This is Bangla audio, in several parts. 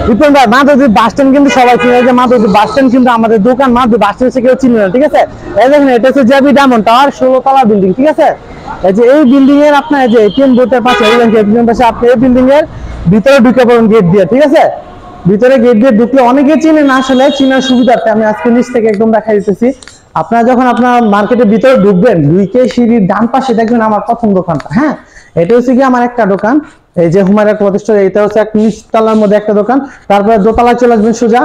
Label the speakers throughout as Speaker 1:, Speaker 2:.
Speaker 1: রিপন ভাই মাধবদী বাস স্ট্যান্ড কিন্তু সবাই চিনে, যে মাধবদী বাস স্ট্যান্ড কিন্তু আমাদের দোকান মাধবদী বাস স্ট্যান্ড কেউ চিনে না, ঠিক আছে। এই দেখেন এটা হচ্ছে জেবি ডায়মন্ড টাওয়ার 16 তলা বিল্ডিং, ঠিক আছে। এই যে এই বিল্ডিং এর আপনার যে এটিএম বুথের পাশে এই এটিএম পাশে আপনি এই বিল্ডিং এর ভিতরে ঢুকে পড়ুন গেট দিয়ে, ঠিক আছে। ভিতরে গেট দিয়ে ঢুকলে অনেকে চিনে না, আসলে চিনার সুবিধার্থে আমি আজকে নিচ থেকে একদম দেখাই দিতেছি। আপনারা যখন আপনার মার্কেটের ভিতরে ঢুকবেন, ঢুকে সিঁড়ির ডান পাশে দেখবেন আমার প্রথম দোকানটা। হ্যাঁ, এটা হচ্ছে কি আমার একটা দোকান, এই যে হুমায়রা প্রতিষ্ঠান, এটা হচ্ছে এক নিচতলার মধ্যে একটা দোকান। তারপরে দোতলায় চলে আসবেন সোজা,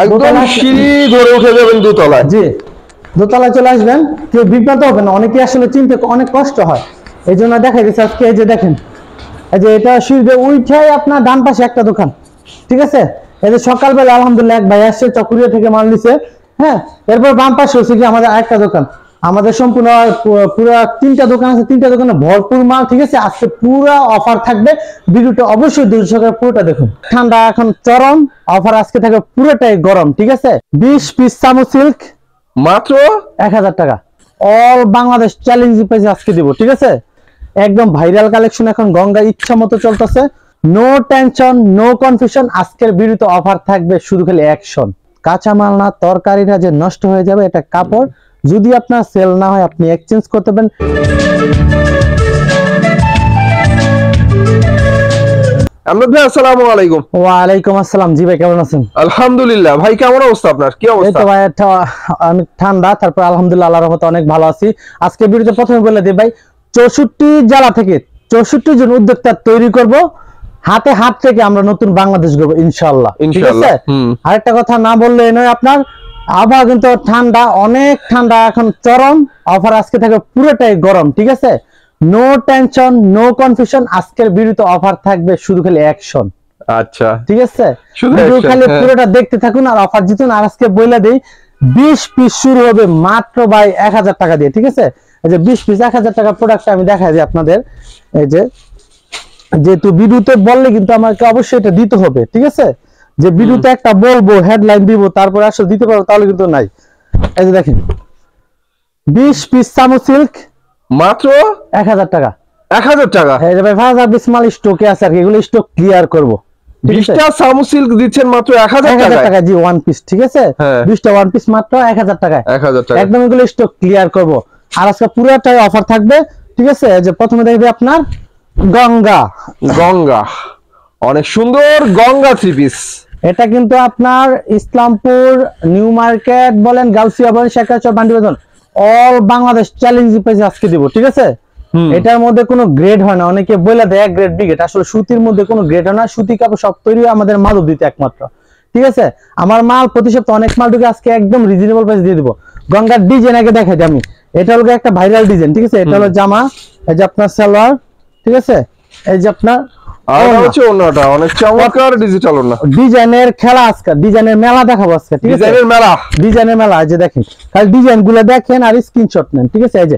Speaker 2: একদম সিঁড়ি ধরে উঠে যাবেন দোতলায়।
Speaker 1: জি, দোতলায় চলে আসবেন, কেউ বিভ্রান্ত হবে না, অনেকে আসলে চিনতে অনেক কষ্ট হয়, এই জন্য দেখাই দিচ্ছি আজকে। এই যে দেখেন, এই যে এটা সিঁড়ি উঠাই আপনার ডান পাশে একটা দোকান, ঠিক আছে। এই যে সকালবেলা আলহামদুলিল্লাহ এক ভাই আসছে চকুরিয়া থেকে মাল নিছে। হ্যাঁ, এরপর বাম পাশে হচ্ছে কি আমাদের আরেকটা দোকান। আমাদের সম্পূর্ণ পুরো 3টা দোকান আছে, 3টা দোকানে ভরপুর মাল, ঠিক আছে। আজকে পুরো অফার থাকবে, ভিডিওটা অবশ্যই ধৈর্য সহকারে পুরোটা দেখুন। ঠান্ডা এখন চরম, অফার আজকে থাকবে পুরোটাই গরম, ঠিক আছে। 20 পিস সামু সিল্ক
Speaker 2: মাত্র
Speaker 1: 1000 টাকা, অল বাংলাদেশ চ্যালেঞ্জ প্রাইসে আজকে দিব, ঠিক আছে। একদম ভাইরাল কালেকশন এখন গঙ্গা ইচ্ছা মতো চলতেছে, নো টেনশন নো কনফিউশন। আজকের ভিডিওতে অফার থাকবে শুধু খালি অ্যাকশন, কাঁচামাল না, তরকারিটা যে নষ্ট হয়ে যাবে এটা কাপড়, যদি আপনার সেল না হয় আপনি এক্সচেঞ্জ করতে পারেন।
Speaker 2: আসসালামু আলাইকুম।
Speaker 1: ওয়ালাইকুম আসসালাম। জি ভাই কেমন আছেন?
Speaker 2: আলহামদুলিল্লাহ। ভাই কেমন অবস্থা আপনার? কি অবস্থা?
Speaker 1: এই তো ভাই আমি ঠান্ডা, তারপর আলহামদুলিল্লাহ আল্লাহর রহমতে অনেক ভালো আছি। আজকে ভিডিওতে প্রথমে বলে দিই ভাই, 64 জেলা থেকে 64 জন উদ্যোক্তা তৈরি করব, হাতে হাত থেকে আমরা নতুন বাংলাদেশ গড়ব ইনশাআল্লাহ, ঠিক আছে। আরেকটা কথা না বললে নয়, আপনার আবহাওয়া কিন্তু ঠান্ডা, অনেক ঠান্ডা এখন চরম, অফার আজকে থাকে পুরোটাই গরম, ঠিক আছে। নো টেনশন নো কনফিউশন, আজকের ভিডিওতে অফার থাকবে শুধু খালি অ্যাকশন। আচ্ছা ঠিক আছে, ভিডিও খালি পুরোটা দেখতে থাকুন আর অফার জিতুন। আর আজকে বইলা দেই 20 পিস শুরু হবে মাত্র ভাই 1000 টাকা দিয়ে, ঠিক আছে। এই যে 20 পিস 1000 টাকার প্রোডাক্ট আমি দেখাই দিই আপনাদের। এই যে যেহেতু ভিডিওতে বললে কিন্তু আমাকে অবশ্যই এটা দিতে হবে, ঠিক আছে। যে ভিডিওতে একটা বলবো, হেডলাইন দিব, তারপর আসলে দিতে পারবো তাহলে কিন্তু নাই। এই যে দেখেন 20 পিস সামু সিল্ক মাত্র 1000 টাকা।
Speaker 2: 1000 টাকা।
Speaker 1: এই যে ভাই 5000 পিস মাল স্টকে আছে আর কি, এগুলো স্টক ক্লিয়ার করব।
Speaker 2: 20টা সামু সিল্ক দিচ্ছেন মাত্র 1000 টাকা।
Speaker 1: জি, ওয়ান পিস, ঠিক আছে। 20টা ওয়ান পিস মাত্র 1000 টাকায়,
Speaker 2: 1000 টাকা
Speaker 1: একদম এগুলো স্টক ক্লিয়ার করব। আর আজকে পুরোটাই অফার থাকবে, ঠিক আছে। যে প্রথমে দেখবে আপনার গঙ্গা,
Speaker 2: গঙ্গা অনেক সুন্দর গঙ্গা 3 পিস।
Speaker 1: এটা কিন্তু আপনার ইসলামপুর নিউ মার্কেট বলেন, গাউসিয়া বলেন, শেখাচর বান্ডি বাজার, অল বাংলাদেশ চ্যালেঞ্জ প্রাইসে আজকে দিব, ঠিক আছে। এটার মধ্যে কোনো গ্রেড হয় না, অনেকে বলে দেয় এক গ্রেড বি গ্রেড, আসলে সুতির মধ্যে কোনো গ্রেড হয় না। সুতি কাপড় সব তৈরি আমাদের মাধবদীতে একমাত্র, ঠিক আছে। আমার মাল প্রতি সপ্তাহে অনেক মাল ঢুকে, আজকে একদম রিজনেবল প্রাইস দিয়ে দিব। গঙ্গার ডিজাইন আগে দেখাই দিই আমি, এটা হলো একটা ভাইরাল ডিজাইন, ঠিক আছে। এটা হলো জামা, এই যে আপনার সালোয়ার, ঠিক আছে। এই যে আপনার
Speaker 2: আর হচ্ছে ওন্নাটা অনেক চমৎকার ডিজিটাল ওন্না,
Speaker 1: ডিজাইনের খেলা আজকে, ডিজাইনের মেলা দেখাবো আজকে, ঠিক আছে।
Speaker 2: ডিজাইনের মেলা,
Speaker 1: ডিজাইনের মেলা। এই যে দেখেন, খালি ডিজাইন গুলো দেখেন আর স্ক্রিনশট নেন, ঠিক আছে। এই যে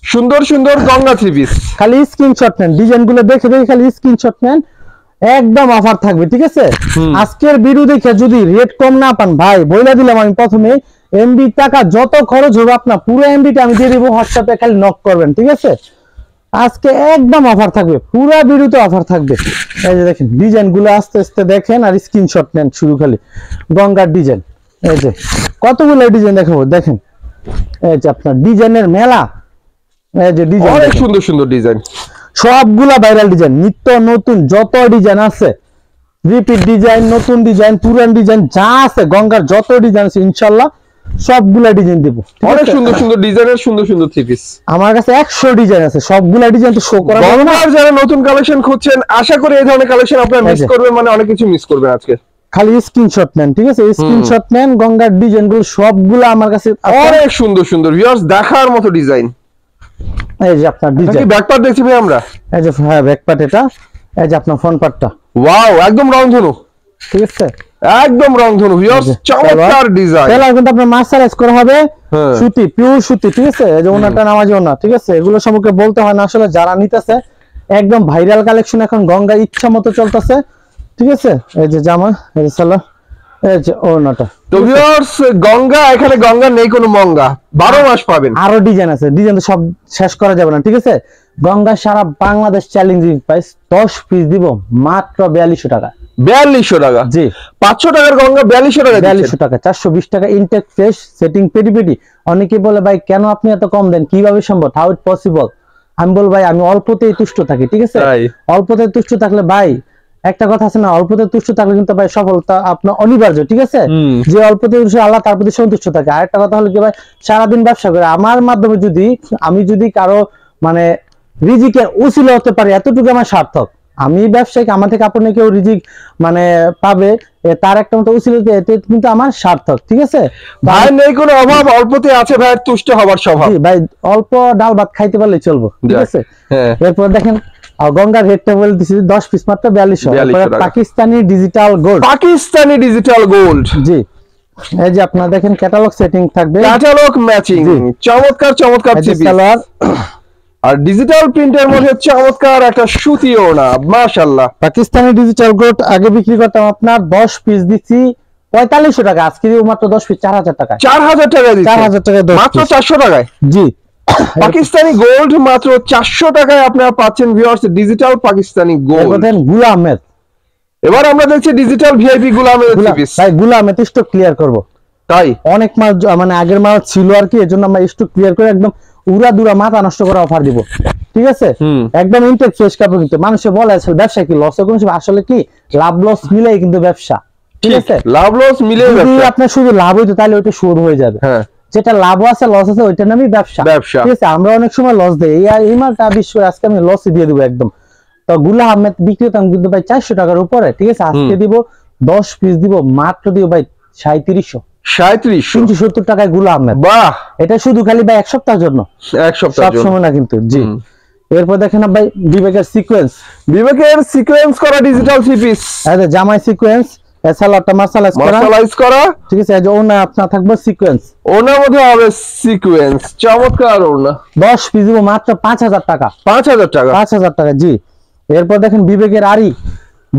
Speaker 2: সুন্দর সুন্দর গঙ্গা 3 পিস,
Speaker 1: খালি স্ক্রিনশট নেন, ডিজাইন গুলো দেখে দেখে খালি স্ক্রিনশট নেন, একদম অফার থাকবে, ঠিক আছে। আজকের ভিডিও দেখে যদি রেট কম না পান ভাই, বইলা দিলাম আমি প্রথমে, এমবি টাকা যত খরচ হবে আপনার পুরো এমবিটা আমি দিয়ে দিব, হোয়াটসঅ্যাপে খালি নক করবেন, ঠিক আছে। আজকে একদম অফার থাকবে, পুরো ভিডিওতে অফার থাকবে। এই যে দেখেন ডিজাইন গুলো আস্তে আস্তে দেখেন আর স্ক্রিনশট নেন, শুরু খালি গঙ্গার ডিজাইন। এই যে কতগুলো ডিজাইন দেখাবো, দেখেন। এই যে আপনার ডিজাইনের মেলা, এই যে ডিজাইন
Speaker 2: অনেক সুন্দর সুন্দর ডিজাইন,
Speaker 1: সবগুলা ভাইরাল ডিজাইন, নিত্য নতুন যত ডিজাইন আছে, রিপিট ডিজাইন, নতুন ডিজাইন, পুরান ডিজাইন, যা আছে গঙ্গার যত ডিজাইন আছে ইনশাআল্লাহ সবগুলা ডিজাইন দেব।
Speaker 2: অনেক সুন্দর সুন্দর ডিজাইনের সুন্দর সুন্দর 3 পিস
Speaker 1: আমার কাছে 100 ডিজাইন আছে, সবগুলা ডিজাইন তো শো করা যাবে না।
Speaker 2: গঙ্গার যারা নতুন কালেকশন খুঁজছেন, আশা করি এই ধরনের কালেকশন আপনারা মিস করবেন, মানে অনেক কিছু মিস করবেন আজকে।
Speaker 1: খালি স্ক্রিনশট নেন, ঠিক আছে। স্ক্রিনশট নেন, গঙ্গার ডিজাইন গুলো সবগুলা আমার কাছে
Speaker 2: অনেক সুন্দর সুন্দর, ভিউয়ার্স দেখার মতো ডিজাইন।
Speaker 1: এই যে আপনার ডিজাইন
Speaker 2: ব্যাকপার্ট দেখছি ভাই আমরা,
Speaker 1: এই যে হ্যাঁ ব্যাকপার্ট, এটা এই যে আপনার ফ্রন্ট পার্টটা,
Speaker 2: ওয়াও একদম রংধনু,
Speaker 1: ঠিক আছে,
Speaker 2: একদম রংধনু ভিউয়ার্স, চমৎকার ডিজাইন।
Speaker 1: তেলা কিন্তু আপনার মার্সারাইজ করা হবে, সুতি, পিওর সুতি, ঠিক আছে। এই যে ওনাটা নামাজি ওনা, ঠিক আছে। এগুলো সম্পর্কে বলতে হয় না, আসলে যারা নিতেছে একদম ভাইরাল কালেকশন এখন গঙ্গা ইচ্ছা মতো চলতেছে, ঠিক আছে। এই যে জামা, এই যে সালোয়ার, এই যে ওনাটা।
Speaker 2: তো ভিউয়ার্স গঙ্গা, এখানে গঙ্গা নেই কোনো মঙ্গা, 12 মাস পাবেন।
Speaker 1: আরো ডিজাইন আছে, ডিজাইন তো সব শেষ করা যাবে না, ঠিক আছে। গঙ্গা সারা বাংলাদেশ চ্যালেঞ্জিং প্রাইস, 10 পিস দিব মাত্র 4200 টাকা।
Speaker 2: 4200 টাকা।
Speaker 1: জি
Speaker 2: 500 টাকার গঙ্গা 4200 টাকা।
Speaker 1: 4200 টাকা, 420 টাকা ইনটেক ফ্রেশ সেটিং পেটি। অনেকে বলে ভাই কেন আপনি এত কম দেন, কিভাবে সম্ভব, হাউ ইট পসিবল? আমি বল ভাই আমি অল্পতেই তুষ্ট থাকি, ঠিক আছে? অল্পতে তুষ্ট থাকলে ভাই একটা কথা আছে না, অল্পতে তুষ্ট থাকলে কিন্তু ভাই সফলতা আপনার অনিবার্য, ঠিক আছে? যে অল্পতে তুষ্ট আল্লাহ তার প্রতি সন্তুষ্ট থাকে। আর একটা কথা হলো কি ভাই, সারাদিন ব্যবসা করে আমার মাধ্যমে আমি যদি কারো মানে রিজিকের উসিলা হতে পারি, এতটুকু আমার সার্থক। আমি ব্যবসায়িক, আমার থেকে আপনি কেউ রিজিক মানে পাবে, তার একটা মতো উসিলা, এতে কিন্তু আমার সার্থক, ঠিক আছে?
Speaker 2: ভাই নেই কোনো অভাব, অল্পতে আছে ভাই তুষ্ট হবার স্বভাব।
Speaker 1: জি ভাই, অল্প ডাল ভাত খাইতে পারলে চলবো, ঠিক আছে? এরপর দেখেন গঙ্গার রেটটা বলে দিছি 10 পিস মাত্র 4200 Pakistani digital gold. Pakistani digital gold, জি। এই যে আপনারা দেখেন ক্যাটালগ সেটিং থাকবে,
Speaker 2: ক্যাটালগ ম্যাচিং, চমৎকার চমৎকার
Speaker 1: সালোয়ার
Speaker 2: আর ডিজিটাল প্রিন্টের মধ্যে চমৎকার একটা সুতিও না, মাশাআল্লাহ।
Speaker 1: পাকিস্তানি ডিজিটাল গোল্ড আগে বিক্রি করতাম আপনার 10 পিস দিছি 4500 টাকা, আজকে দিব মাত্র 10 পিস 4000 টাকা।
Speaker 2: 4000 টাকা দিচ্ছি,
Speaker 1: 4000 টাকায়
Speaker 2: মাত্র 400 টাকায়।
Speaker 1: জি
Speaker 2: পাকিস্তানি গোল্ড মাত্র 400 টাকায় আপনারা পাচ্ছেন ভিউয়ার্স, ডিজিটাল পাকিস্তানি গোল্ড।
Speaker 1: দেখেন গুলা আহমেদ,
Speaker 2: এবার আমরা দেখছি ডিজিটাল ভিআইপি গুলা আহমেদ পিস।
Speaker 1: ভাই গুলা আহমেদ স্টক ক্লিয়ার করব,
Speaker 2: তাই
Speaker 1: অনেক মাল মানে আগের মাল ছিল আর কি, এজন্য আমরা স্টক ক্লিয়ার করে একদম উড়া দুরা মাথা নষ্ট করে অফার দিব, ঠিক আছে? একদম ইনটেক ফ্রেশ কাপড়। কিন্তু মানুষে বলে আসলে ব্যবসা কি লস, আসলে কি লাভ লস মিলাই কিন্তু ব্যবসা, ঠিক আছে?
Speaker 2: লাভ লস মিলে
Speaker 1: যদি আপনার শুধু লাভ হইতো তাহলে ওইটা শুরু হয়ে যাবে।
Speaker 2: হ্যাঁ,
Speaker 1: যেটা লাভ আছে লস আছে ওইটার নামই ব্যবসা, ঠিক আছে? আমরা অনেক সময় লস দেই, এই মালটা বিশ্ব আজকে আমি লসই দিয়ে দেবো একদম। তো গুলা আহমেদ বিক্রি হতাম কিন্তু ভাই 400 টাকার উপরে, ঠিক আছে? আজকে দিব 10 পিস দিব মাত্র দিব ভাই 3700 370 টাকায় গুলা আহমেদ। বাহ, এটা শুধু খালি ভাই এক সপ্তাহের জন্য, এক সপ্তাহ সব সময় না কিন্তু, জি। এরপর দেখেন ভাই বিবেকের সিকোয়েন্স করা ডিজিটাল থ্রি পিস, এই জামাই সিকোয়েন্স, সালোয়ারটা মার্শালাইজ করা, ঠিক আছে? এই যে ওনা আপনার থাকবে সিকোয়েন্স, ওনার মধ্যে হবে সিকোয়েন্স, চমৎকার ওনা। 10 পিস দিব মাত্র 5000 টাকা, 5000 টাকা, জি। এরপর দেখেন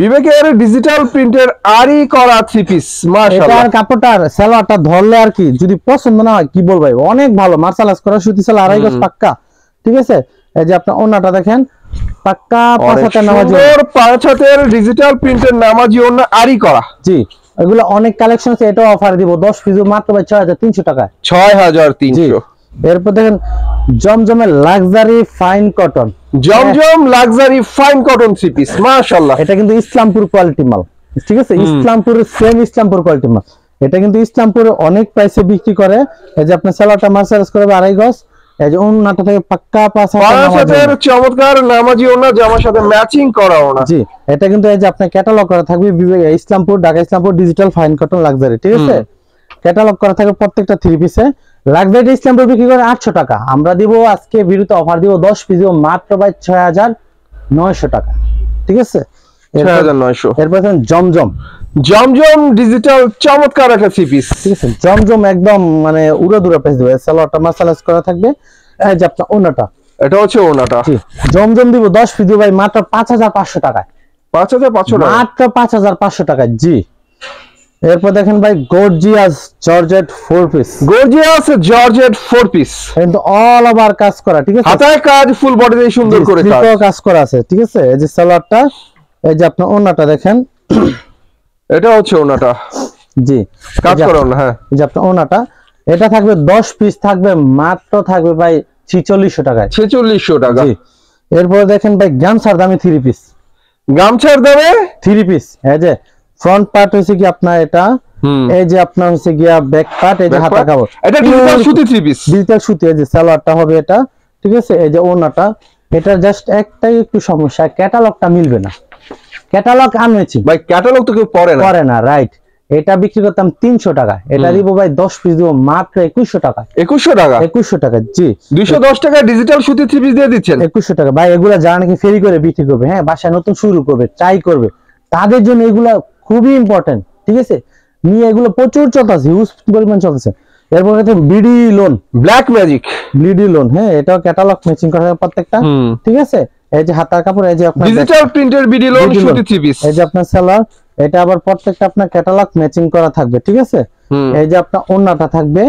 Speaker 1: বিবেকের ডিজিটাল প্রিন্টের আরি করা থ্রি পিস, মাশাআল্লাহ। এটার কাপড়টার সালোয়ারটা ধরলে আর কি যদি পছন্দ না হয় কি বলবো ভাই, অনেক ভালো মার্শালাইজ করা সুতি সালোয়ার, আড়াই গজ পাক্কা, ঠিক আছে? এই যে আপনার ওনাটা দেখেন পাক্কা 5 হাতের নামাজি, 5 হাতের ডিজিটাল প্রিন্টের নামাজি ওনা আরি করা, জি। এগুলো অনেক কালেকশন আছে, এটাও অফার দিব 10 পিস মাত্র ভাই 6300 টাকা, 6300। এরপর দেখেন জমজমের luxury fine cotton, Zamzam luxury fine cotton three piece, মাশাআল্লাহ। এটা কিন্তু ইসলামপুর কোয়ালিটি মাল, ঠিক আছে? ইসলামপুরের সেম ইসলামপুর কোয়ালিটি মাল, এটা কিন্তু ইসলামপুরে অনেক প্রাইসে বিক্রি করে। এই যে আপনার সালোয়ারটা মার্শালাইজ করবে আড়াই গজ, এই যে ওন্নাটা থেকে পাক্কা 5 হাতের চমৎকার নামাজি ওন্না, জামার সাথে ম্যাচিং করা ওন্না, জি। এটা কিন্তু এই যে আপনার ক্যাটালগ করা থাকবে Islampur, Dhaka Islampur digital fine cotton luxury, ঠিক আছে? ক্যাটালগ করা থাকবে প্রত্যেকটা থ্রি পিসে। লাক্সারি ইসলামপুর বিক্রি করে 800 টাকা, আমরা দিব আজকে ভিডিওতে অফার দিব 10 পিস দিব মাত্র ভাই 6900 টাকা, ঠিক আছে? 6900। এরপর জমজম ডিজিটাল চমৎকার একটা থ্রি পিস, ঠিক আছে? জমজম একদম মানে উড়া দুরা প্রাইস দিবে, সালোয়ারটা মার্শালাইজ করা থাকবে, এই যে আপনার ওনাটা, এটা হচ্ছে ওনাটা, জি। জমজম দিব 10 পিস দিব ভাই মাত্র 5500 টাকায়, 5500 টাকা, মাত্র 5500 টাকা, জি। এরপর দেখেন ভাই গর্জিয়াস জর্জেট 4 পিস, কিন্তু অল ওভার কাজ করা, ঠিক আছে? হাতায় কাজ, ফুল বডিতে সুন্দর করে কাজ করা আছে, ঠিক আছে? এই যে সালোয়ারটা, এই যে আপনার ওনাটা দেখেন, এটা হচ্ছে ওনাটা, জি, কাজ করা ওনা, হ্যাঁ। এই যে আপনার ওনাটা, এটা থাকবে 10 পিস থাকবে মাত্র থাকবে ভাই 4600 টাকায়, 4600 টাকা, জি। এরপর দেখেন ভাই গামছার দামে থ্রি পিস, এই যে ফ্রন্ট পার্ট হইছে কি আপনার এটা, এই যে আপনার হইছে গিয়া ব্যাক পার্ট, এই যে হাতা কাপড়, এটা ডিজিটাল সুতি থ্রি পিস, ডিজিটাল সুতি, এই যে সালোয়ারটা হবে এটা, ঠিক আছে? এই যে ওনাটা, এটা জাস্ট একটাই একটু সমস্যা, ক্যাটালগটা মিলবে না, ক্যাটালগ আনছি ভাই, ক্যাটালগ তো কেউ পড়ে না, রাইট? এটা বিক্রি করতাম 300 টাকা, এটা দিব ভাই 10 পিস দিব মাত্র 2100 টাকা, 2100 টাকা, জি। 210 টাকা ডিজিটাল সুতি থ্রি পিস দিয়ে দিচ্ছেন, 2100 টাকা। ভাই এগুলা যারা নাকি ফেরি করে বিক্রি করবে, হ্যাঁ, বাসায় নতুন শুরু করবে, ট্রাই করবে, তাদের জন্য এগুলা খুবই ইম্পর্টেন্ট, ঠিক আছে? নিয়ে এগুলো প্রচুর চলতেছে, হিউজ পরিমাণ চলতেছে। এরপর আছে BD lawn, black magic BD lawn, হ্যাঁ, এটাও ক্যাটালগ ম্যাচিং করা থাকে প্রত্যেকটা, ঠিক আছে? এই যে হাতার কাপড়, এই যে আপনার ডিজিটাল প্রিন্টের বিডি লোন সুতি থ্রি পিস, এই যে আপনার সালোয়ার, এটা আবার প্রত্যেকটা আপনার ক্যাটালগ ম্যাচিং করা থাকবে, ঠিক আছে? এই যে আপনার ওন্নাটা থাকবে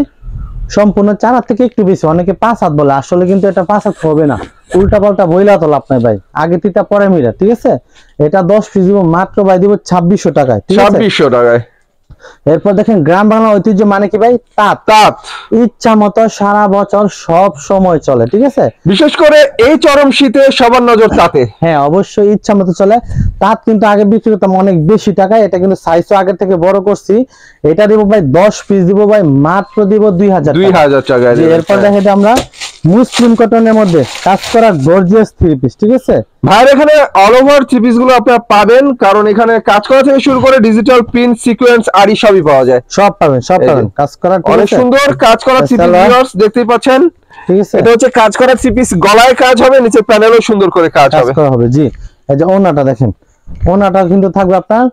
Speaker 1: সম্পূর্ণ 4 হাত থেকে একটু বেশি, অনেকে 5 হাত বলে, আসলে কিন্তু এটা 5 হাত হবে না, উল্টা পাল্টা বইলা তো লাভ নাই ভাই, আগে তিতা পরে মিরা, ঠিক আছে। এটা 10 পিস দিব মাত্র ভাই দিব 2600 টাকায়, ঠিক আছে
Speaker 2: 2600 টাকায়।
Speaker 1: এরপর দেখেন গ্রাম বাংলা ঐতিহ্য মানে কি ভাই, তাঁত।
Speaker 2: তাঁত
Speaker 1: ইচ্ছা মতো সারা বছর সব সময় চলে, ঠিক আছে।
Speaker 2: বিশেষ করে এই চরম শীতে সবার নজর তাতে।
Speaker 1: হ্যাঁ অবশ্যই ইচ্ছা মতো চলে। তাঁত কিন্তু আগে বিক্রি করতাম অনেক বেশি টাকায়, এটা কিন্তু সাইজও আগে থেকে বড় করছি। এটা দিব ভাই 10 পিস দিব ভাই মাত্র দিব 2000
Speaker 2: টাকায়।
Speaker 1: এরপর দেখেন আমরা মুসলিম কটনের মধ্যে কাজ করা গর্জিয়াস 3 পিস, ঠিক আছে
Speaker 2: ভাইয়ের এখানে অল ওভার থ্রি পিস গুলো আপনারা পাবেন, কারণ এখানে কাজ করা থেকে শুরু করে ডিজিটাল প্রিন্ট, সিকোয়েন্স আরি সবই পাওয়া যায়।
Speaker 1: সব পাবেন, সব পাবেন কাজ করা, ঠিক
Speaker 2: অনেক
Speaker 1: আছে।
Speaker 2: সুন্দর কাজ করা থ্রি পিস ভিউয়ার্স দেখতেই পাচ্ছেন,
Speaker 1: ঠিক আছে।
Speaker 2: এটা হচ্ছে কাজ করা থ্রি পিস, গলায় কাজ হবে, নিচে প্যানেলও সুন্দর করে কাজ
Speaker 1: কাজ
Speaker 2: হবে।
Speaker 1: করা হবে, জি। এই যে ওনাটা দেখেন, ওনাটা কিন্তু থাকবে আপনার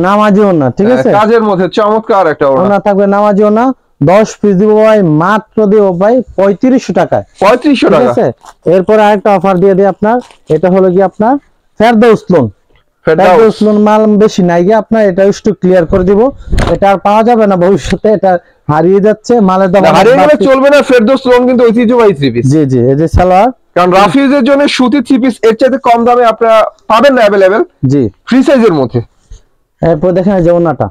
Speaker 1: নামাজি ওনা, ঠিক আছে।
Speaker 2: কাজের মধ্যে চমৎকার একটা
Speaker 1: ওনা থাকবে নামাজি ওনা, 10 পিস দিব ভাই মাত্র দিব ভাই 3500 টাকায়,
Speaker 2: 3500
Speaker 1: ঠিক
Speaker 2: টাকা।
Speaker 1: আছে। এরপর আরেকটা অফার দিয়ে দিই আপনার, এটা হলো কি আপনার ফেরদৌস লোন। ফেরদৌস লোন মাল বেশি নাই গিয়ে আপনার, এটা একটু ক্লিয়ার করে দিব, এটা আর পাওয়া যাবে না ভবিষ্যতে, এটা হারিয়ে যাচ্ছে, মালের দাম
Speaker 2: হারিয়ে গেলে চলবে না, ফেরদৌস লোন কিন্তু ঐতিহ্যবাহী থ্রি পিস।
Speaker 1: জি জি, এই যে সালোয়ার,
Speaker 2: কারণ রাফিউজের জন্য সুতি থ্রি পিস এর চাইতে কম দামে আপনারা পাবেন না অ্যাভেলেবেল,
Speaker 1: জি
Speaker 2: ফ্রি সাইজের মধ্যে।
Speaker 1: এরপর দেখেন এই যে ওনাটা,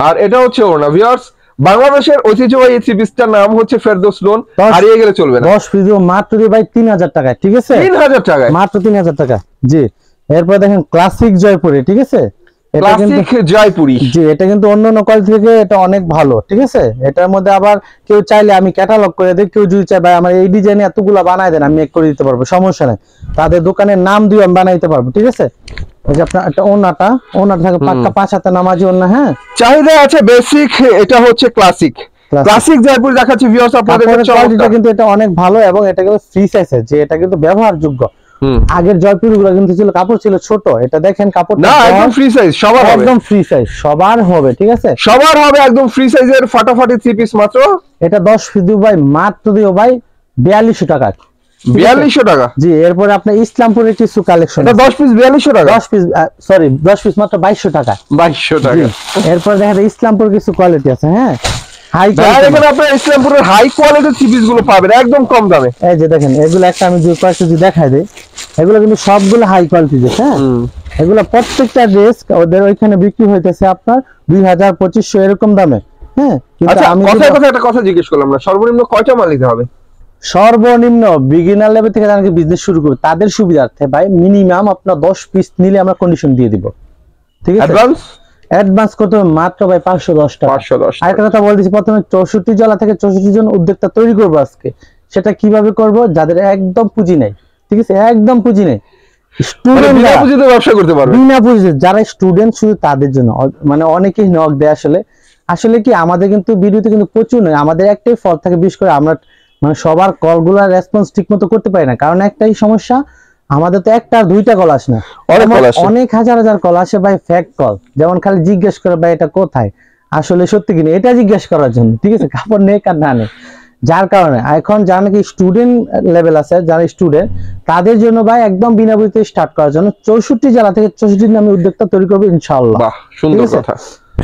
Speaker 2: আর এটা হচ্ছে ওনা ভিউয়ার্স, বাংলাদেশের ঐতিহ্যবাহী থ্রি পিসটার নাম হচ্ছে ফেরদৌস লোন, হারিয়ে গেলে চলবে না।
Speaker 1: 10 পিস দিব মাত্র দিব ভাই 3000 টাকায়, ঠিক আছে
Speaker 2: 3000 টাকায়,
Speaker 1: মাত্র 3000 টাকা, জি। এরপর দেখেন ক্লাসিক জয়পুরি, ঠিক আছে। এটা কিন্তু
Speaker 2: ক্লাসিক জয়পুরি,
Speaker 1: জি, এটা কিন্তু অন্যান্য কোয়ালিটি থেকে এটা অনেক ভালো, ঠিক আছে। এটার মধ্যে আবার কেউ চাইলে আমি ক্যাটালগ করে দিই, কেউ যদি চাই ভাই আমার এই ডিজাইনে এতগুলা বানায় দেন, আমি মেক করে দিতে পারবো, সমস্যা নেই, তাদের দোকানের নাম দিয়ে আমি বানাই দিতে পারবো, ঠিক আছে। এই যে আপনার একটা ওনাটা থাকে পাক্কা 5 হাতে নামাজি ওনা, হ্যাঁ
Speaker 2: চাহিদা আছে বেসিক, এটা হচ্ছে ক্লাসিক। ক্লাসিক জয়পুরি দেখাচ্ছি ভিউয়ার্স আপনাদের,
Speaker 1: কোয়ালিটিটা কিন্তু এটা অনেক ভালো, এবং এটা কিন্তু ফ্রি সাইজের, যে এটা কিন্তু ব্যবহারযোগ্য। আগের জয়পুরি গুলো কিন্তু ছিল কাপড় ছিল ছোট, এটা দেখেন কাপড়
Speaker 2: না একদম ফ্রি সাইজ, সবার হবে,
Speaker 1: একদম ফ্রি সাইজ, সবার হবে, ঠিক আছে
Speaker 2: সবার হবে একদম ফ্রি সাইজের ফাটাফাটি থ্রি পিস মাত্র।
Speaker 1: এটা 10 পিস দিব ভাই মাত্র দিও ভাই 4200 টাকা,
Speaker 2: 4200 টাকা।
Speaker 1: জি। এরপরে আপনার ইসলামপুরের কিছু কালেকশন,
Speaker 2: এটা 10 পিস 4200 টাকা,
Speaker 1: 10 পিস সরি 10 পিস মাত্র 2200 টাকা,
Speaker 2: 2200 টাকা।
Speaker 1: এরপর দেখেন ইসলামপুর কিছু কোয়ালিটি আছে, হ্যাঁ হাই
Speaker 2: আর এখানে আপনারা ইসলামপুরের হাই কোয়ালিটির থ্রি পিস গুলো পাবেন একদম কম দামে।
Speaker 1: এই যে দেখেন এগুলো একটা আমি যে কয়েকটা যদি দেখাই দেই, এগুলো কিন্তু সবগুলো হাই কোয়ালিটি ড্রেস, হ্যাঁ এগুলো প্রত্যেকটা ড্রেস ওদের ওইখানে বিক্রি হইতেছে আপনার 2000-2500 এরকম দামে, হ্যাঁ। কিন্তু
Speaker 2: আচ্ছা
Speaker 1: আমি
Speaker 2: কথায় কথায় একটা কথা জিজ্ঞেস করলাম না, সর্বনিম্ন কয়টা মাল নিতে হবে?
Speaker 1: সর্বনিম্ন বিগিনার লেভেল থেকে যারা বিজনেস শুরু করবে তাদের সুবিধার্থে ভাই মিনিমাম আপনার 10 পিস নিলে আমরা কন্ডিশন দিয়ে দিব, ঠিক আছে। অ্যাডভান্স করতে হবে মাত্র ভাই 510 টাকা।
Speaker 2: 510
Speaker 1: আরেকটা কথা বলতেছি, প্রথমে 64 জেলা থেকে 64 জন উদ্যোক্তা তৈরি করবো আজকে। সেটা কিভাবে করব, যাদের একদম পুঁজি নাই, ঠিক আছে, একদম পুঁজি নেই, স্টুডেন্ট
Speaker 2: বিনা পুঁজিতে ব্যবসা করতে পারবে,
Speaker 1: বিনা পুঁজিতে যারা স্টুডেন্ট, শুধু তাদের জন্য। মানে অনেকেই নক দেয়, আসলে কি আমাদের কিন্তু ভিডিওতে কিন্তু প্রচুর নয়, আমাদের একটাই ফল থাকে, বিশেষ করে আমরা মানে সবার কলগুলা রেসপন্স ঠিক মতো করতে পারি না, কারণ একটাই সমস্যা, আমাদের তো একটা আর দুইটা কল আসে না, অনেক হাজার হাজার কল আসে ভাই, ফেক কল, যেমন খালি জিজ্ঞেস করে ভাই এটা কোথায়, আসলে সত্যি কিনা এটা জিজ্ঞেস করার জন্য, ঠিক আছে, কাপড় নেই আর না নেই। যার কারণে এখন যারা নাকি স্টুডেন্ট লেভেল আছে, যারা স্টুডেন্ট, তাদের জন্য ভাই একদম বিনা পুঁজিতে স্টার্ট করার জন্য 64 জেলা থেকে 64 দিন আমি উদ্যোক্তা তৈরি করবো ইনশাআল্লাহ।
Speaker 2: বাহ সুন্দর কথা।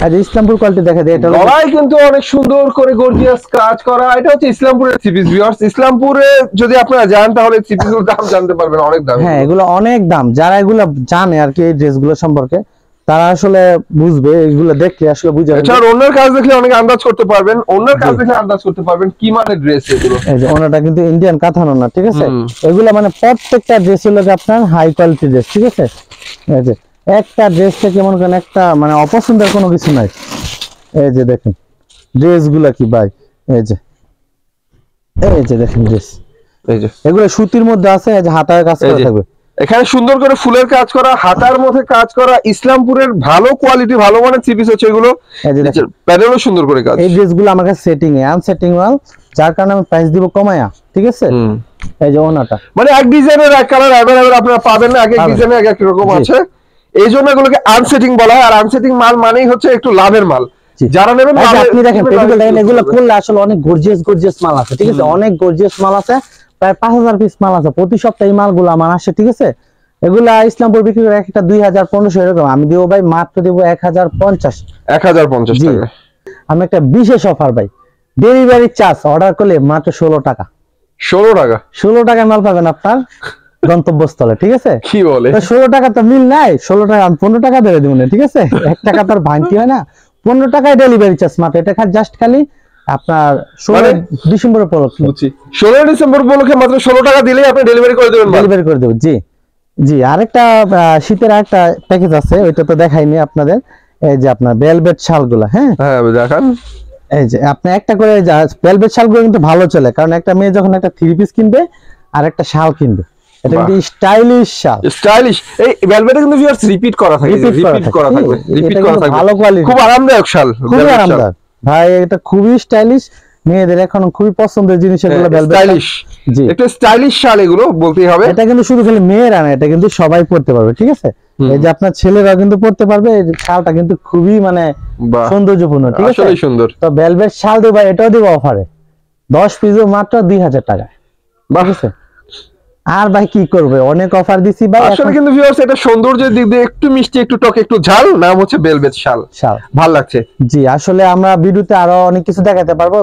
Speaker 1: আর ইসলামপুর কোয়ালিটি দেখা দেয়, এটা
Speaker 2: গলায় কিন্তু অনেক সুন্দর করে গর্জিয়াস কাজ করা, এটা হচ্ছে ইসলামপুরের থ্রি পিস ভিউয়ার্স। ইসলামপুরে যদি আপনারা যান তাহলে থ্রি পিস গুলোর দাম জানতে পারবেন, অনেক দাম,
Speaker 1: হ্যাঁ এগুলো অনেক দাম, যারা এগুলো জানে আর কি এই ড্রেসগুলো সম্পর্কে, তারা আসলে বুঝবে, এগুলো দেখলে আসলে বুঝে যাবে।
Speaker 2: এছাড়া অন্যের কাজ দেখলে অনেক আন্দাজ করতে পারবেন, অন্যের কাজ দেখলে আন্দাজ করতে পারবেন কি মানের ড্রেস এগুলো।
Speaker 1: এই যে ওনাটা কিন্তু ইন্ডিয়ান কাঁথানো না, ঠিক আছে, এগুলো মানে প্রত্যেকটা ড্রেস হলো আপনার হাই কোয়ালিটি ড্রেস, ঠিক আছে। এই যে একটা ড্রেস থেকে মনে করেন একটা মানে অপছন্দের কোনো কিছু নাই। এই যে দেখেন ড্রেস গুলা কি ভাই, এই যে দেখেন ড্রেস,
Speaker 2: এই যে
Speaker 1: এগুলো সুতির মধ্যে আছে, এই যে হাতায় কাজ করা থাকবে,
Speaker 2: এখানে সুন্দর করে ফুলের কাজ করা, হাতার মধ্যে কাজ করা, ইসলামপুরের ভালো কোয়ালিটি ভালো মানের থ্রি পিস হচ্ছে এগুলো, প্যানেলও সুন্দর করে কাজ।
Speaker 1: এই ড্রেসগুলো আমার কাছে সেটিং এ আনসেটিং মাল, যার কারণে আমি প্রাইস দিব কমায়া, ঠিক আছে। এই যে ওনাটা
Speaker 2: মানে এক ডিজাইনের এক কালার अवेलेबल আপনারা পাবেন না, এক এক ডিজাইনে এক এক রকম আছে, এই জন্য এগুলোকে আনসেটিং বলা হয়। আর আনসেটিং মাল মানেই হচ্ছে একটু লাভের মাল, যারা নেবেন।
Speaker 1: আপনি দেখেন এগুলো করলে আসলে অনেক গর্জিয়াস মাল আছে, ঠিক আছে, অনেক গর্জিয়াস মাল আছে, প্রায় 5000 পিস মাল আছে প্রতি সপ্তাহে, এই মালগুলো আমার আসে, ঠিক আছে। এগুলা ইসলামপুর বিক্রি করে একটা 2000-1500 এরকম, আমি দিব ভাই মাত্র দিব 1050
Speaker 2: টাকা।
Speaker 1: আমি একটা বিশেষ অফার ভাই, ডেলিভারি চার্জ অর্ডার করলে মাত্র 16 টাকা।
Speaker 2: 16 টাকা?
Speaker 1: 16 টাকায় মাল পাবেন আপনার গন্তব্যস্থলে, ঠিক আছে?
Speaker 2: কি বলে?
Speaker 1: 16 টাকা তো মিল নাই, 16 টাকা আমি 15 টাকা ধরে দিব না, ঠিক আছে? 1 টাকা তার ভাঙতি হয় না, 15 টাকায় ডেলিভারি চার্জ মাত্র। এটা জাস্ট খালি আপনার 16 ডিসেম্বর উপলক্ষে।
Speaker 2: 16 ডিসেম্বর উপলক্ষে মাত্র 16 টাকা দিলেই আপনি ডেলিভারি করে দেবেন?
Speaker 1: ডেলিভারি করে দেব, জি জি। আরেকটা শীতের আরেকটা প্যাকেজ আছে, ওইটা তো দেখাইনি আপনাদের। এই যে আপনার ভেলভেট শালগুলা, হ্যাঁ
Speaker 2: হ্যাঁ দেখান।
Speaker 1: এই যে আপনি একটা করে ভেলভেট শালগুলো কিন্তু ভালো চলে, কারণ একটা মেয়ে যখন একটা 3 পিস কিনবে আর একটা শাল কিনবে, এটা কিন্তু স্টাইলিশ শাল।
Speaker 2: স্টাইলিশ। এই ভেলভেটে কিন্তু ভিউয়ার্স রিপিট করা থাকে, রিপিট করা থাকবে, রিপিট করা থাকবে, ভালো কোয়ালিটি, খুব আরামদায়ক শাল,
Speaker 1: খুব আরামদায়ক ভাই। এটা খুবই স্টাইলিশ, মেয়েদের এখন খুবই পছন্দের জিনিস এগুলো, ভেলভেট
Speaker 2: স্টাইলিশ। জি, একটা স্টাইলিশ শাল এগুলো বলতেই হবে।
Speaker 1: এটা কিন্তু শুধু খালি মেয়েরা না, এটা কিন্তু সবাই পড়তে পারবে, ঠিক আছে? এই যে আপনার ছেলেরা কিন্তু পড়তে পারবে। এই শালটা কিন্তু খুবই মানে সৌন্দর্যপূর্ণ, ঠিক আছে?
Speaker 2: আসলেই সুন্দর।
Speaker 1: তো ভেলভেট শাল দিব, এটাও দিব অফারে 10 পিসও মাত্র 2000 টাকায়, ঠিক আছে? আর ভাই কি করবে, অনেক অফার দিছি ভাই।
Speaker 2: আসলে কিন্তু ভিউয়ার্স এটা সৌন্দর্যের দিক দিয়ে একটু মিষ্টি, একটু টক, একটু ঝাল, নাম হচ্ছে ভেলভেট শাল। ভালো লাগছে। জি,
Speaker 1: আসলে আমরা ভিডিওতে আরো অনেক কিছু দেখাতে পারবো,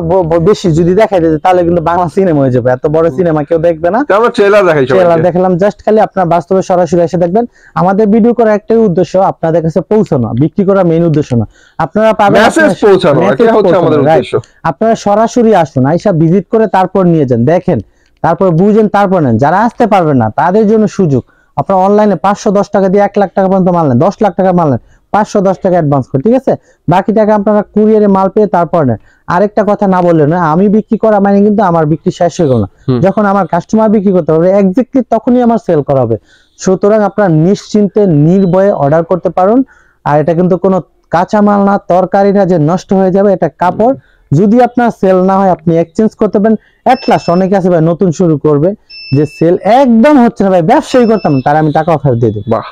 Speaker 1: বেশি যদি দেখাই দিই তাহলে কিন্তু বাংলা সিনেমা হয়ে যাবে, এত বড় সিনেমা কেউ দেখবে না।
Speaker 2: আমরা ট্রেলার দেখাই,
Speaker 1: ট্রেলার দেখালাম, জাস্ট খালি আপনারা বাস্তবে সরাসরি এসে দেখবেন। আমাদের ভিডিও করার একটাই উদ্দেশ্য, আপনাদের কাছে পৌঁছানো, বিক্রি করা মেইন উদ্দেশ্য না। আপনারা পাবেন
Speaker 2: মেসেজ পৌঁছানো, এটা হচ্ছে আমাদের উদ্দেশ্য।
Speaker 1: আপনারা সরাসরি আসুন, আইসা ভিজিট করে তারপর নিয়ে যান, দেখেন, তারপর বুঝেন, তারপর নেন। যারা আসতে পারবেন না তাদের জন্য সুযোগ, আপনারা অনলাইনে 510 টাকা দিয়ে 1 লাখ টাকা পর্যন্ত মাল নেন, 10 লাখ টাকা মাল নেন, 510 টাকা অ্যাডভান্স করে, ঠিক আছে? বাকি টাকা আপনারা কুরিয়ারে মাল পেয়ে তারপর নেন। আরেকটা কথা না বললেন না, আমি বিক্রি করা মানে কিন্তু আমার বিক্রি শেষ হয়ে গেল না। যখন আমার কাস্টমার বিক্রি করতে পারবে এক্স্যাক্টলি তখনই আমার সেল করা হবে। সুতরাং আপনারা নিশ্চিন্তে নির্ভয়ে অর্ডার করতে পারুন। আর এটা কিন্তু কোনো কাঁচা মাল না, তরকারি না যে নষ্ট হয়ে যাবে, এটা কাপড়। যদি আপনার সেল না হয় আপনি এক্সচেঞ্জ করতে পারেন। এট লাস্ট অনেকে আছে ভাই নতুন শুরু করবে, যে সেল একদম হচ্ছে না ভাই, ব্যবসায়ী করতাম, তার আমি টাকা অফার দিয়ে দেব।
Speaker 2: বাহ!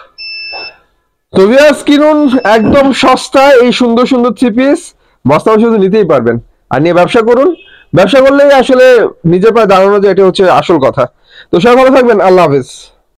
Speaker 2: তো ভিউয়ার্স কিনুন একদম সস্তায় এই সুন্দর সুন্দর 3 পিস, বস্তা শুধু নিতেই পারবেন আর নিয়ে ব্যবসা করুন। ব্যবসা করলেই আসলে নিজের পায়ে দাঁড়ানো যায়, এটা হচ্ছে আসল কথা। তো সবাই ভালো থাকবেন, আল্লাহ হাফেজ।